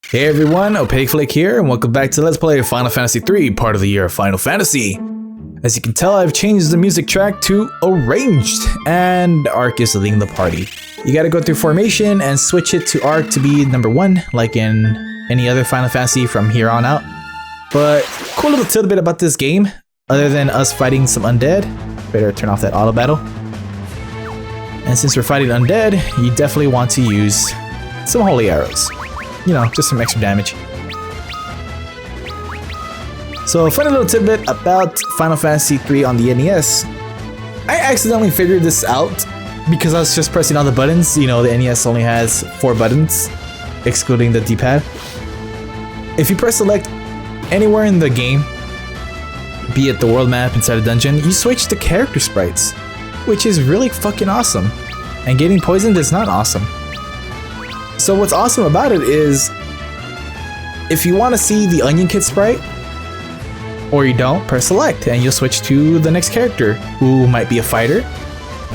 Hey everyone, Opaque Flake here, and welcome back to Let's Play Final Fantasy III, part of the year of Final Fantasy. As you can tell, I've changed the music track to Arranged, and Arc is leading the party. You gotta go through Formation and switch it to Arc to be number 1, like in any other Final Fantasy from here on out. But cool little tidbit about this game, other than us fighting some undead. Better turn off that auto battle. And since we're fighting undead, you definitely want to use some holy arrows. You know, just some extra damage. So a funny little tidbit about Final Fantasy III on the NES. I accidentally figured this out because I was just pressing all the buttons. You know, the NES only has 4 buttons, excluding the D-pad. If you press select anywhere in the game, be it the world map inside a dungeon, you switch to character sprites, which is really fucking awesome. And getting poisoned is not awesome. So what's awesome about it is, if you want to see the Onion Kid sprite, or you don't, press select and you'll switch to the next character, who might be a fighter,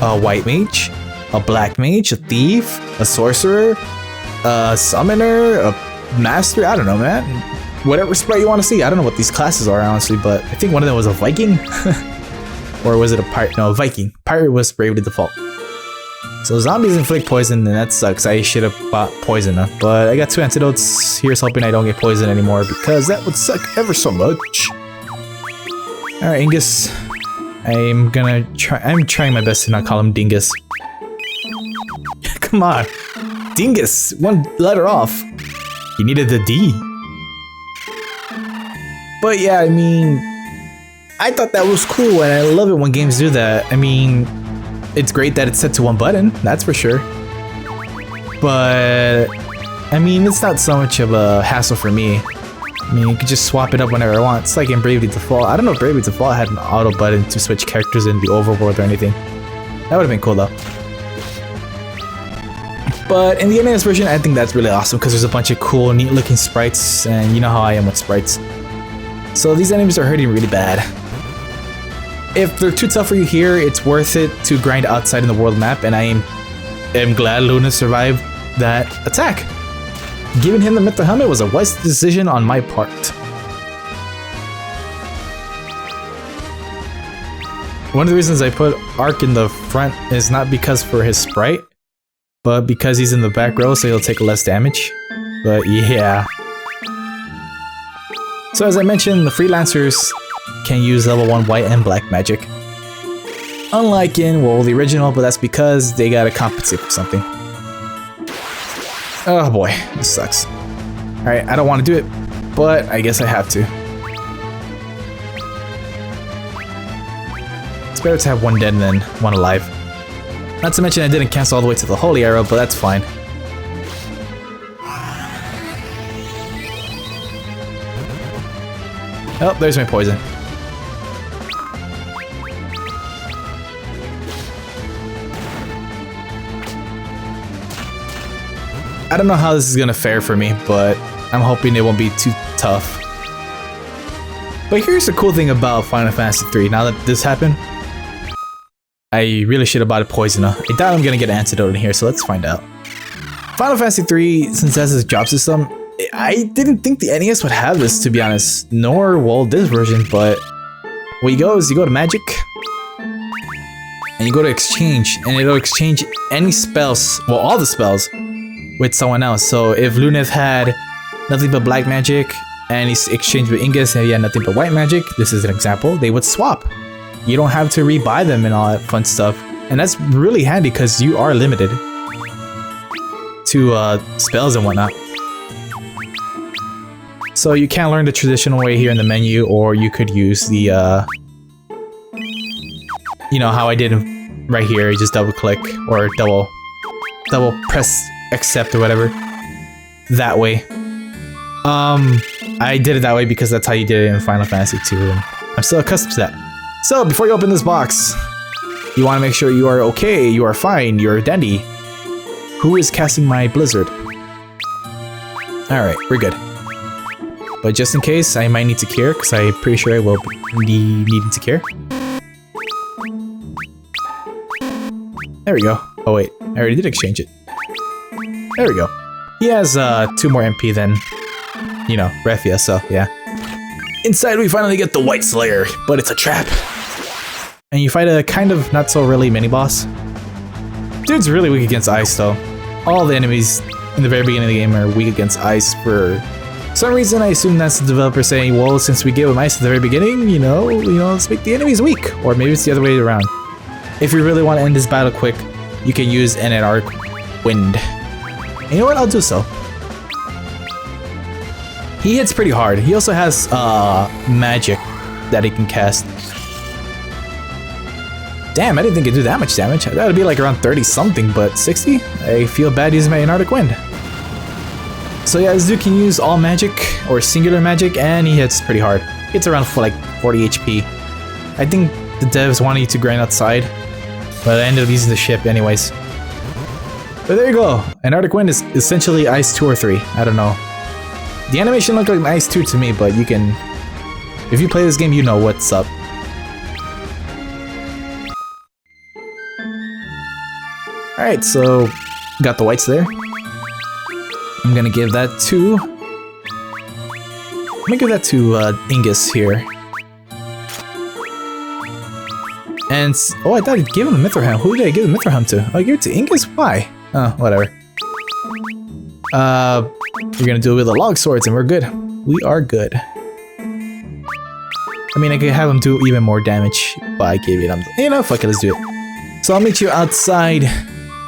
a white mage, a black mage, a thief, a sorcerer, a summoner, a master, I don't know, man. Whatever sprite you want to see. I don't know what these classes are, honestly, but I think one of them was a Viking. Or was it a pirate? No, a Viking. Pirate was bravely default. So zombies inflict poison, and that sucks. I should have bought poison, but I got 2 antidotes. Here's hoping I don't get poisoned anymore, because that would suck ever so much. Alright, Ingus. I'm trying my best to not call him Dingus. Come on. Dingus! 1 letter off. You needed the D. But yeah, I mean, I thought that was cool, and I love it when games do that. I mean, it's great that it's set to 1 button, that's for sure. But I mean, it's not so much of a hassle for me. I mean, you can just swap it up whenever I want. It's like in Bravely Default. I don't know if Bravely Default had an auto button to switch characters in the overworld or anything. That would have been cool though. But in the NES version, I think that's really awesome because there's a bunch of cool, neat looking sprites, and you know how I am with sprites. So these enemies are hurting really bad. If they're too tough for you here, it's worth it to grind outside in the world map, and I am glad Luna survived that attack. Giving him the Mythic Helmet was a wise decision on my part. One of the reasons I put Arc in the front is not because for his sprite, but because he's in the back row, so he'll take less damage. But yeah. So as I mentioned, the freelancers can use level 1 white and black magic. Unlike in, well, the original, but that's because they gotta compensate for something. Oh boy, this sucks. Alright, I don't want to do it, but I guess I have to. It's better to have 1 dead than 1 alive. Not to mention I didn't cancel all the way to the Holy Arrow, but that's fine. Oh, there's my poison. I don't know how this is gonna fare for me, but I'm hoping it won't be too tough. But here's the cool thing about Final Fantasy III. Now that this happened, I really should have bought a poison. I doubt I'm gonna get an antidote in here, so let's find out. Final Fantasy III, since it has this drop system, I didn't think the NES would have this, to be honest. Nor, well, this version, but what you go is you go to Magic, and you go to Exchange, and it'll exchange any spells, well, all the spells, with someone else. So if Luneth had nothing but black magic and he's exchanged with Ingus and he had nothing but white magic, this is an example, they would swap. You don't have to rebuy them and all that fun stuff. And that's really handy because you are limited to spells and whatnot. So you can learn the traditional way here in the menu, or you could use the you know how I did right here, you just double click or double press accept or whatever, that way. I did it that way because that's how you did it in Final Fantasy II, and I'm still accustomed to that. So before you open this box, you want to make sure you are okay, you are fine, you're dandy. Who is casting my blizzard? Alright, we're good. But just in case, I might need to cure, because I'm pretty sure I will be needing to cure. There we go. Oh wait, I already did exchange it. There we go. He has 2 more MP than you know, Refia, so yeah. Inside we finally get the White Slayer, but it's a trap. And you fight a kind of not so really mini boss. Dude's really weak against ice though. All the enemies in the very beginning of the game are weak against ice for some reason. I assume that's the developer saying, well, since we gave him ice at the very beginning, you know, let's make the enemies weak. Or maybe it's the other way around. If you really want to end this battle quick, you can use an Arctic Wind. And you know what? I'll do so. He hits pretty hard. He also has magic that he can cast. Damn, I didn't think it'd do that much damage. I thought it'd be like around 30 something, but 60? I feel bad using my Arctic Wind. So yeah, this dude can use all magic or singular magic, and he hits pretty hard. He hits around for like 40 HP. I think the devs wanted you to grind outside, but I ended up using the ship anyways. But there you go. An Arctic Wind is essentially Ice 2 or 3. I don't know. The animation looked like an Ice 2 to me, but you can... if you play this game, you know what's up. Alright, so... got the whites there. I'm gonna give that to... I'm gonna give that to Ingus here. And... oh, I thought I'd give him the Mithril Helm. Who did I give the Mithril Helm to? Oh, I gave it to Ingus? Why? Oh, whatever. We're gonna do it with the log swords and we're good. We are good. I mean, I could have him do even more damage, but I gave it him. You know, fuck it, let's do it. So I'll meet you outside,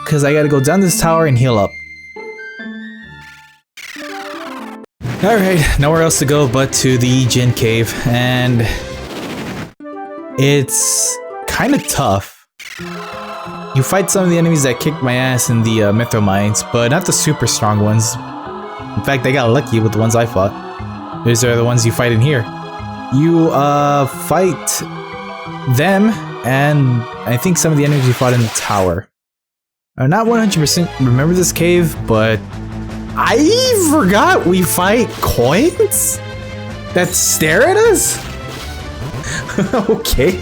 because I gotta go down this tower and heal up. Alright, nowhere else to go but to the Jinn Cave, and it's kind of tough. You fight some of the enemies that kicked my ass in the Mithril Mines, but not the super strong ones. In fact, I got lucky with the ones I fought. These are the ones you fight in here. You fight them, and I think some of the enemies you fought in the tower. I'm not 100% remember this cave, but I forgot we fight coins that stare at us? Okay.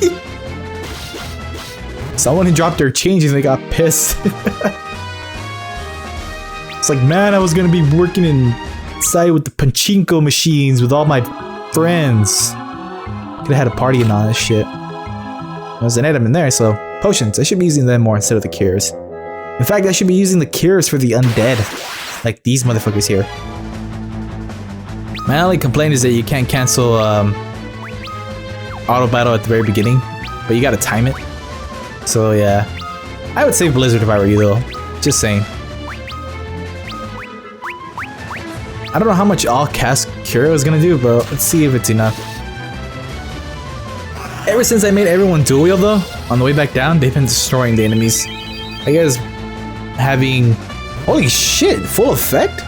Someone who dropped their change and they got pissed. It's like, man, I was gonna be working inside with the pachinko machines with all my friends. Could've had a party and all this shit. There's an item in there, so potions. I should be using them more instead of the cures. In fact, I should be using the cures for the undead, like these motherfuckers here. My only complaint is that you can't cancel auto battle at the very beginning, but you gotta time it. So yeah, I would save Blizzard if I were you though. Just saying. I don't know how much all cast cure is gonna do, but let's see if it's enough. Ever since I made everyone dual wield though, on the way back down, they've been destroying the enemies. I guess having... holy shit, full effect?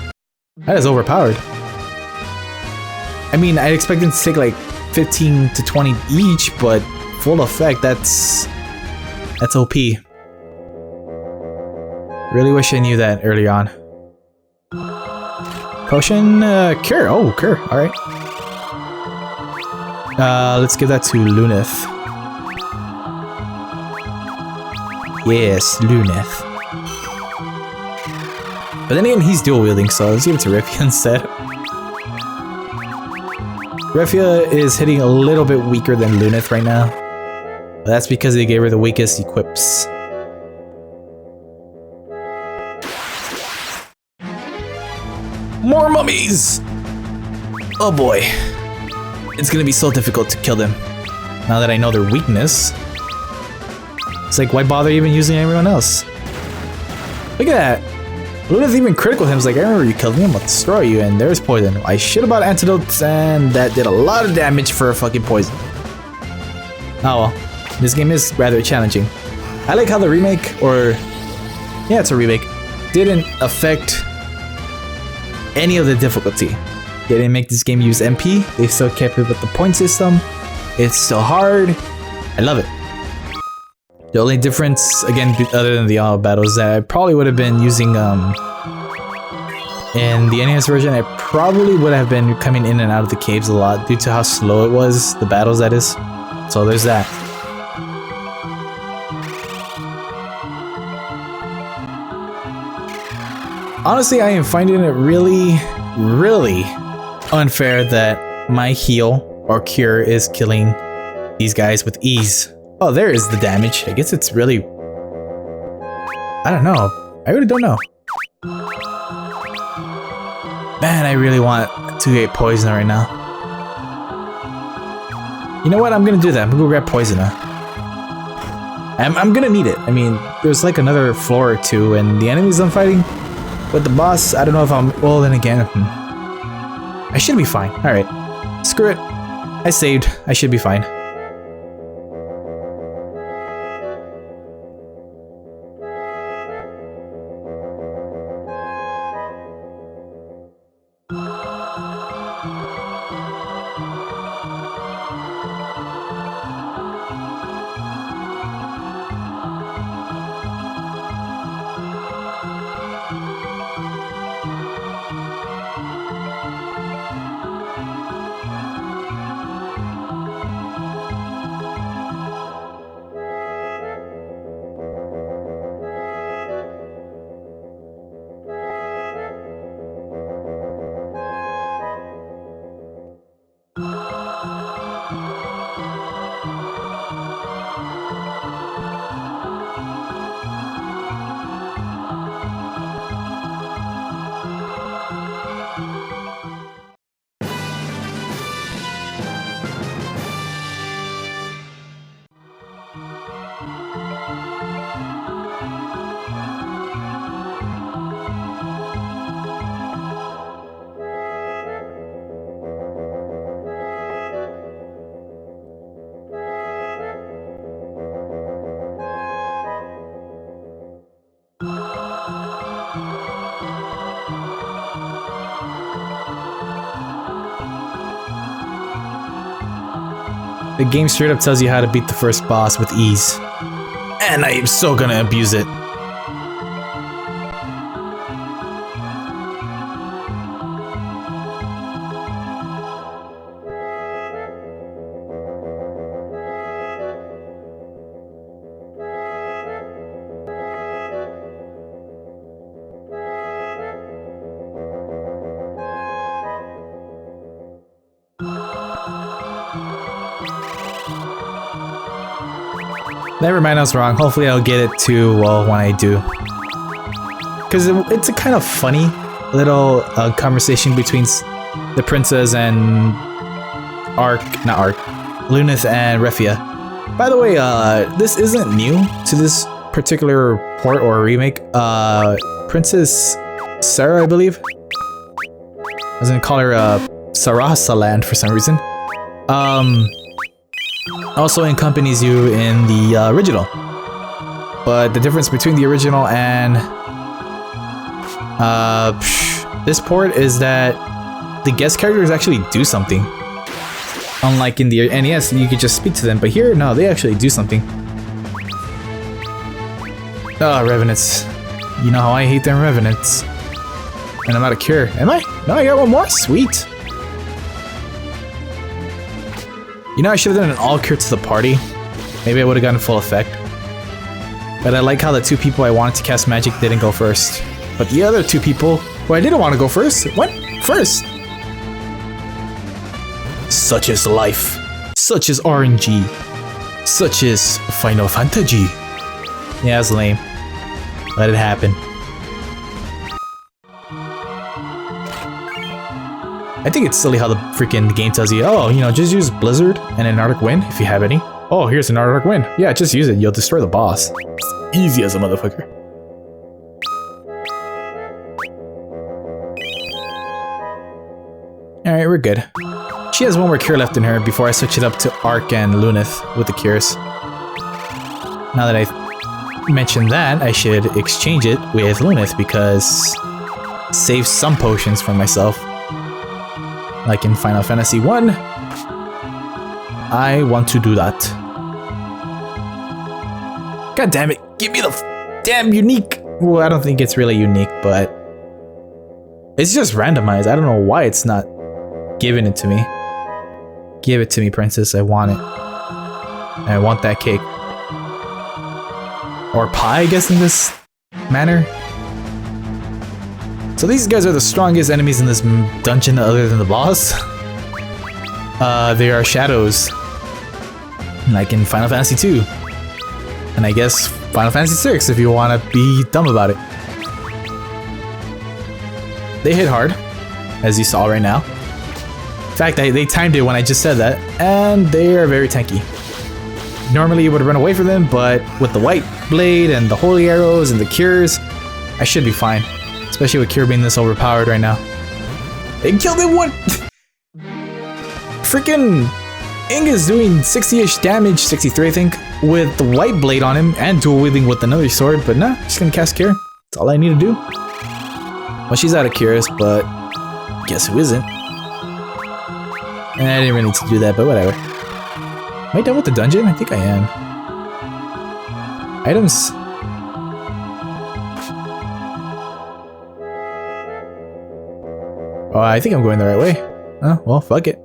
That is overpowered. I mean, I expect them to take like 15 to 20 each, but full effect, that's OP. Really wish I knew that early on. Potion, cure. Oh, cure. Alright. Let's give that to Luneth. Yes, Luneth. But then again, he's dual wielding, so let's give it to Refia instead. Refia is hitting a little bit weaker than Luneth right now. But that's because they gave her the weakest equips. More mummies! Oh boy. It's gonna be so difficult to kill them. Now that I know their weakness. It's like, why bother even using everyone else? Look at that. Luneth even critical him. It's like, I remember you killed me, I'm gonna destroy you, and there's poison. I shit about antidotes, and that did a lot of damage for a fucking poison. Oh well. This game is rather challenging. I like how the remake, or... yeah, it's a remake, didn't affect any of the difficulty. They didn't make this game use MP, they still kept it with the point system. It's still hard. I love it. The only difference, again, other than the auto battles, that I probably would have been using in the NES version, I probably would have been coming in and out of the caves a lot due to how slow it was, the battles that is. So there's that. Honestly, I am finding it really unfair that my heal or cure is killing these guys with ease. Oh, there is the damage. I guess it's really... I don't know. I really don't know. Man, I really want to get Poisoner right now. You know what? I'm gonna do that. I'm gonna go grab Poisoner. I'm gonna need it. I mean, there's like another floor or two, and the enemies I'm fighting with the boss, I don't know if I'm... Well, then again... I should be fine. Alright. Screw it. I saved. I should be fine. The game straight up tells you how to beat the first boss with ease. And I am so gonna abuse it. Never mind, I was wrong. Hopefully I'll get it too, well, when I do. Because it's a kind of funny little conversation between the princess and Luneth and Refia. By the way, this isn't new to this particular port or remake. Princess Sarah, I believe. I was gonna call her Sarasa Land for some reason. Also accompanies you in the original. But the difference between the original and this port is that the guest characters actually do something. Unlike in the NES, you could just speak to them, but here, no, they actually do something. Oh, Revenants. You know how I hate them Revenants. And I'm out of cure. Am I? No, I got one more? Sweet. You know, I should have done an all cure to the party. Maybe I would have gotten full effect. But I like how the two people I wanted to cast magic didn't go first. But the other two people who I didn't want to go first went first. Such is life. Such is RNG. Such is Final Fantasy. Yeah, it's lame. Let it happen. I think it's silly how the freaking game tells you, oh, you know, just use Blizzard and an Arctic Wind if you have any. Oh, here's an Arctic Wind. Yeah, just use it. You'll destroy the boss. It's easy as a motherfucker. Alright, we're good. She has one more cure left in her before I switch it up to Arc and Luneth with the cures. Now that I mentioned that, I should exchange it with Luneth because save some potions for myself. Like in Final Fantasy 1, I want to do that. God damn it, give me the damn unique. Well, I don't think it's really unique, but it's just randomized. I don't know why it's not giving it to me. Give it to me, princess. I want it. I want that cake. Or pie, I guess, in this manner. So these guys are the strongest enemies in this dungeon other than the boss. They are shadows. Like in Final Fantasy 2. And I guess Final Fantasy 6 if you want to be dumb about it. They hit hard, as you saw right now. In fact, they timed it when I just said that, and they are very tanky. Normally you would run away from them, but with the white blade and the holy arrows and the cures, I should be fine. Especially with cure being this overpowered right now. They killed him one! Freaking Inga's doing 60-ish damage, 63 I think, with the white blade on him and dual wielding with another sword, but nah, just gonna cast cure. That's all I need to do. Well, she's out of cures, but guess who isn't? I didn't really need to do that, but whatever. Am I done with the dungeon? I think I am. Items. Oh, I think I'm going the right way. Oh, well, fuck it.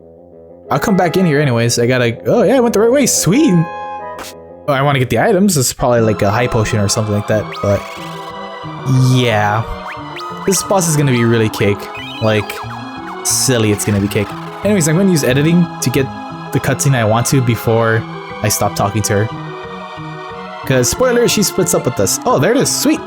I'll come back in here anyways. I gotta... Oh, yeah, I went the right way. Sweet! Oh, I want to get the items. This is probably like a high potion or something like that, but... Yeah. This boss is gonna be really cake. Like, silly it's gonna be cake. Anyways, I'm gonna use editing to get the cutscene I want to before I stop talking to her. Because, spoiler, she splits up with us. Oh, there it is. Sweet!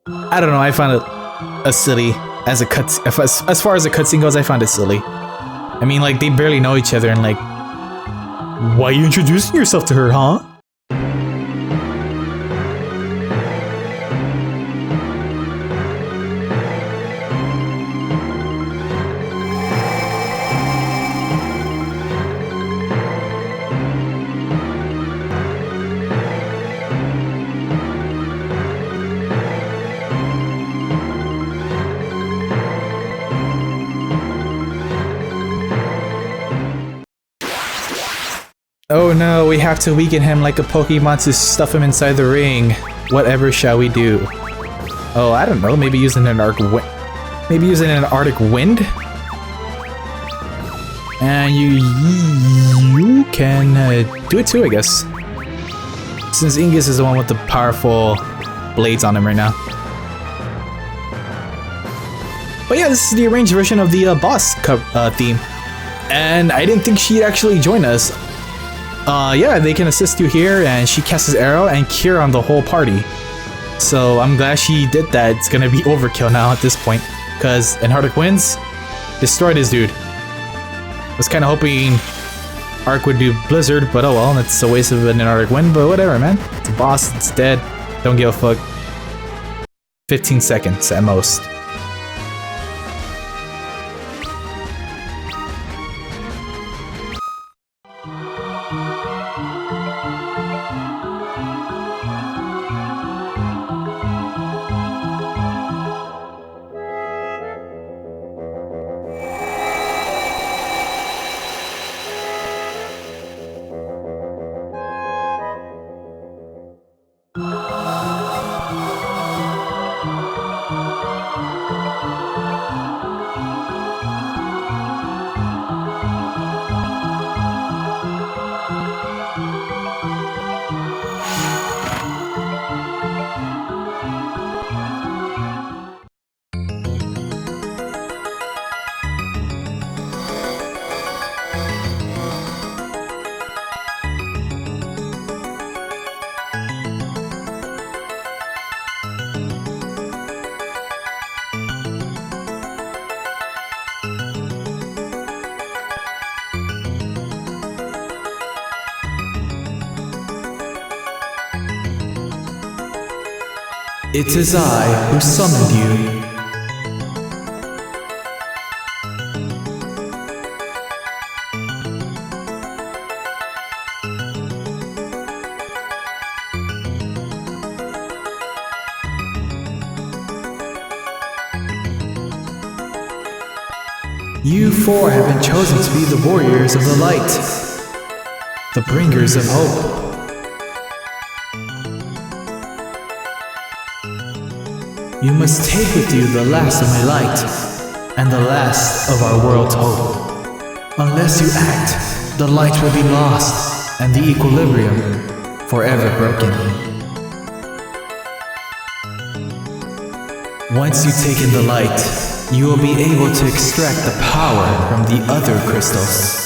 I don't know, I found it silly as a as far as the cutscene goes. I found it silly. I mean, like, they barely know each other and like, why are you introducing yourself to her, huh? Oh no, we have to weaken him like a Pokemon to stuff him inside the ring. Whatever shall we do? Oh, I don't know, maybe using an Arctic Wind? And you can do it too, I guess. Since Ingus is the one with the powerful blades on him right now. But yeah, this is the arranged version of the boss theme. And I didn't think she'd actually join us. Yeah, they can assist you here, and she casts his arrow and cure on the whole party. So I'm glad she did that. It's gonna be overkill now at this point, because Arctic Winds destroyed this dude. I was kind of hoping Arc would do Blizzard, but oh well, it's a waste of an Arctic Wind, but whatever, man. It's a boss, it's dead. Don't give a fuck. 15 seconds at most. It is I who summoned you. You four have been chosen to be the warriors of the light, the bringers of hope. You must take with you the last of my light, and the last of our world's hope. Unless you act, the light will be lost, and the equilibrium forever broken. Once you take in the light, you will be able to extract the power from the other crystals.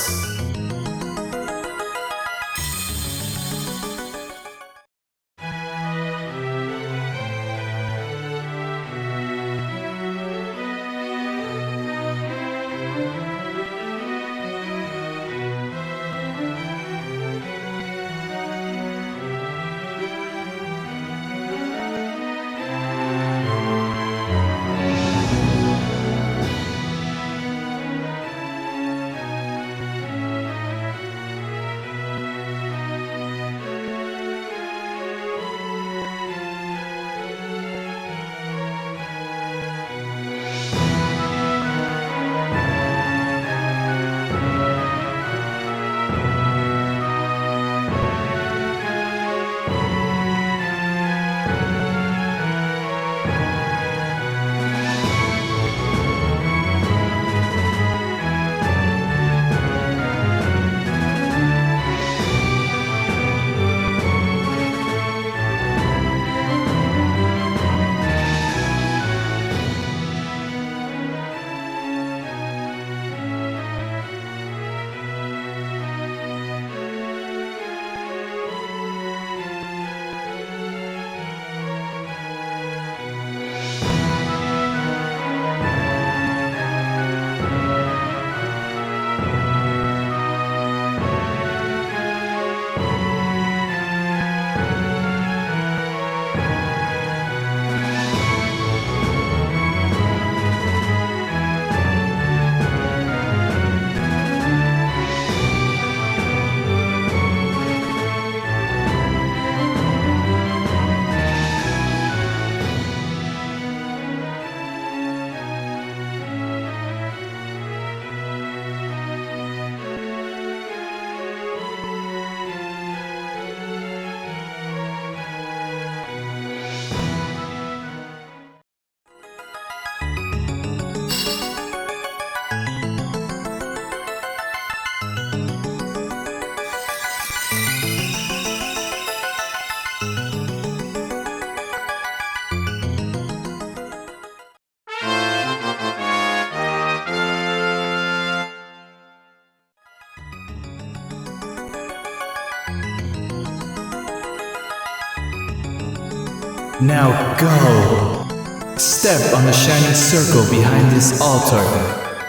Now go! Step on the shining circle behind this altar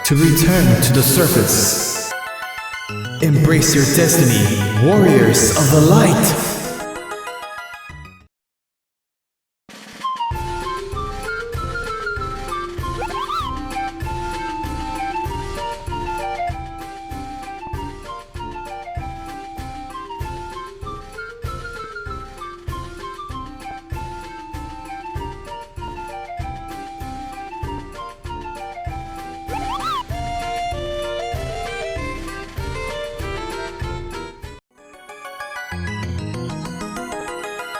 to return to the surface. Embrace your destiny, warriors of the light!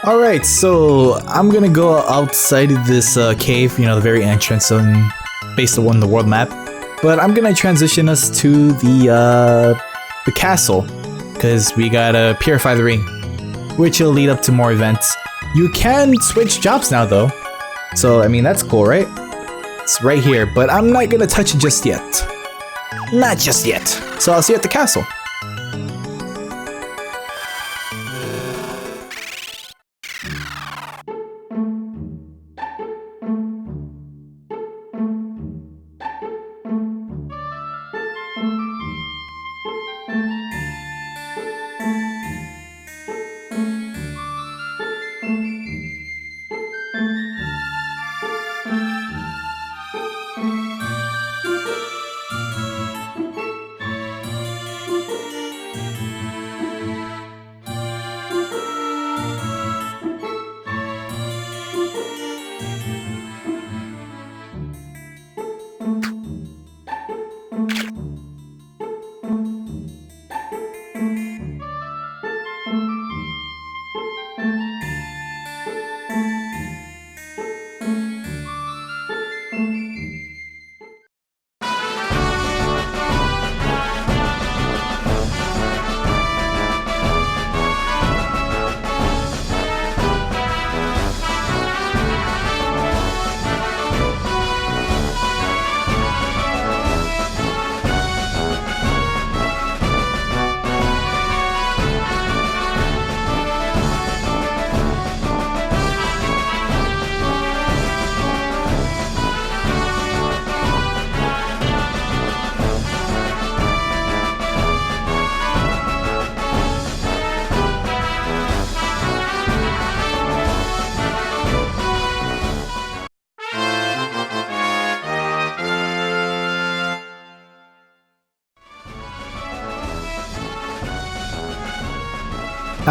Alright, so I'm gonna go outside of this cave, you know, the very entrance based on the world map. But I'm gonna transition us to the castle, because we gotta purify the ring, which will lead up to more events. You can switch jobs now though, so I mean that's cool, right? It's right here, but I'm not gonna touch it just yet. Not just yet. So I'll see you at the castle.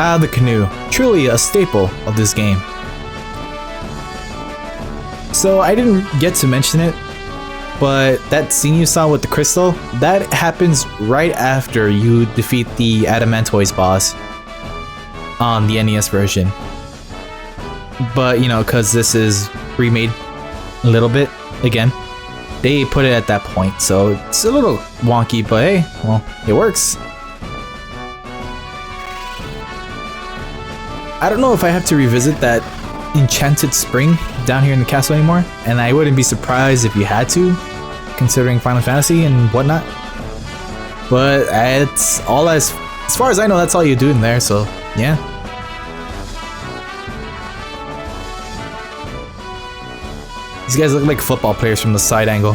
Ah, the canoe. Truly a staple of this game. So I didn't get to mention it, but that scene you saw with the crystal, that happens right after you defeat the Adamantoise boss on the NES version. But, you know, because this is remade a little bit again, they put it at that point, so it's a little wonky, but hey, well, it works. I don't know if I have to revisit that enchanted spring down here in the castle anymore, and I wouldn't be surprised if you had to, considering Final Fantasy and whatnot. But it's all as far as I know, that's all you do in there, so yeah. These guys look like football players from the side angle.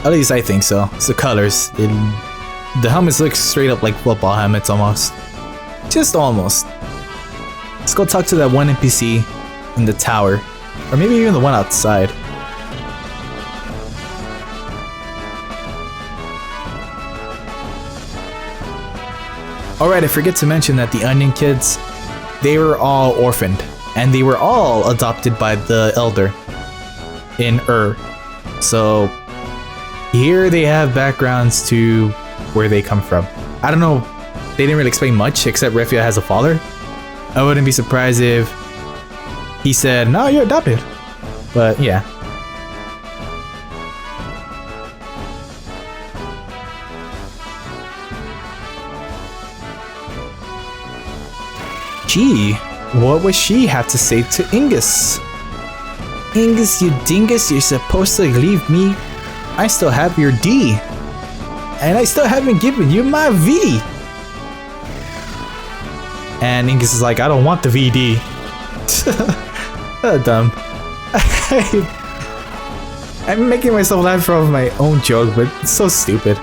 At least I think so. It's the colors. The helmets look straight up like football helmets almost. Just almost. Let's go talk to that one NPC in the tower. Or maybe even the one outside. Alright, I forget to mention that the Onion Kids, they were all orphaned. And they were all adopted by the Elder in So here they have backgrounds to where they come from. I don't know, they didn't really explain much except Refia has a father. I wouldn't be surprised if he said, no, you're adopted. But yeah. Gee, what would she have to say to Ingus? Ingus, you dingus, you're supposed to leave me. I still have your D. And I still haven't given you my V. And Ingus is like, I don't want the VD. Dumb. I'm making myself laugh from my own joke, but it's so stupid.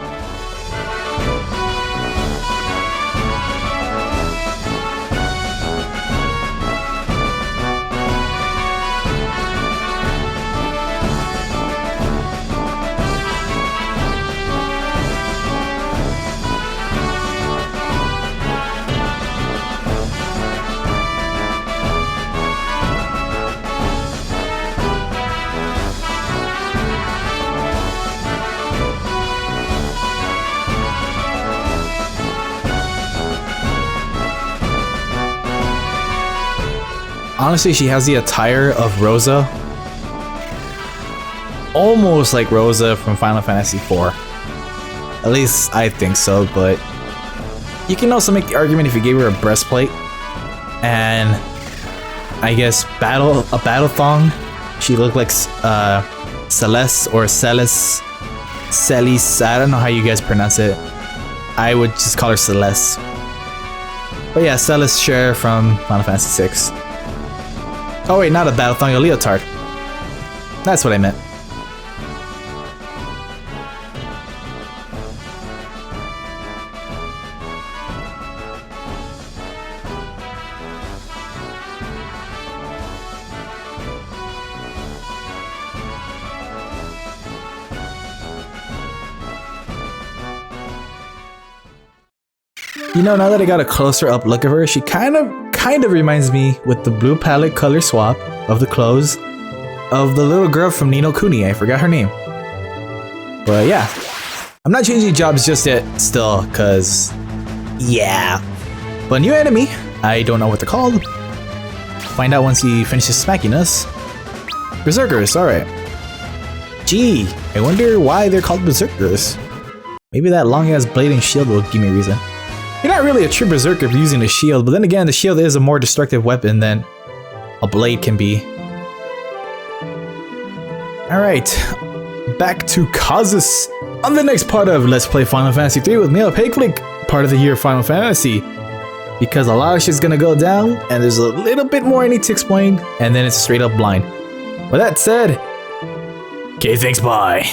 Honestly, she has the attire of Rosa. Almost like Rosa from Final Fantasy IV. At least I think so, but you can also make the argument if you gave her a breastplate and I guess a battle thong, she looked like Celeste or Celis. I don't know how you guys pronounce it. I would just call her Celeste. But yeah, Celis Cher from Final Fantasy VI. Oh wait, not a battle thong, a leotard. That's what I meant. You know, now that I got a closer up look of her, she kind of reminds me with the blue palette color swap of the clothes of the little girl from Ni no Kuni. I forgot her name. But yeah, I'm not changing jobs just yet still, cause yeah. But new enemy, I don't know what they're called. Find out once he finishes smacking us. Berserkers, alright. Gee, I wonder why they're called Berserkers. Maybe that long ass blade and shield will give me a reason. You're not really a true berserker using a shield, but then again, the shield is a more destructive weapon than a blade can be. Alright, back to Kazus on the next part of Let's Play Final Fantasy 3 with me, Opaque, Flake, part of the year of Final Fantasy. Because a lot of shit's gonna go down, and there's a little bit more I need to explain, and then it's straight up blind. With that said, okay, thanks, bye.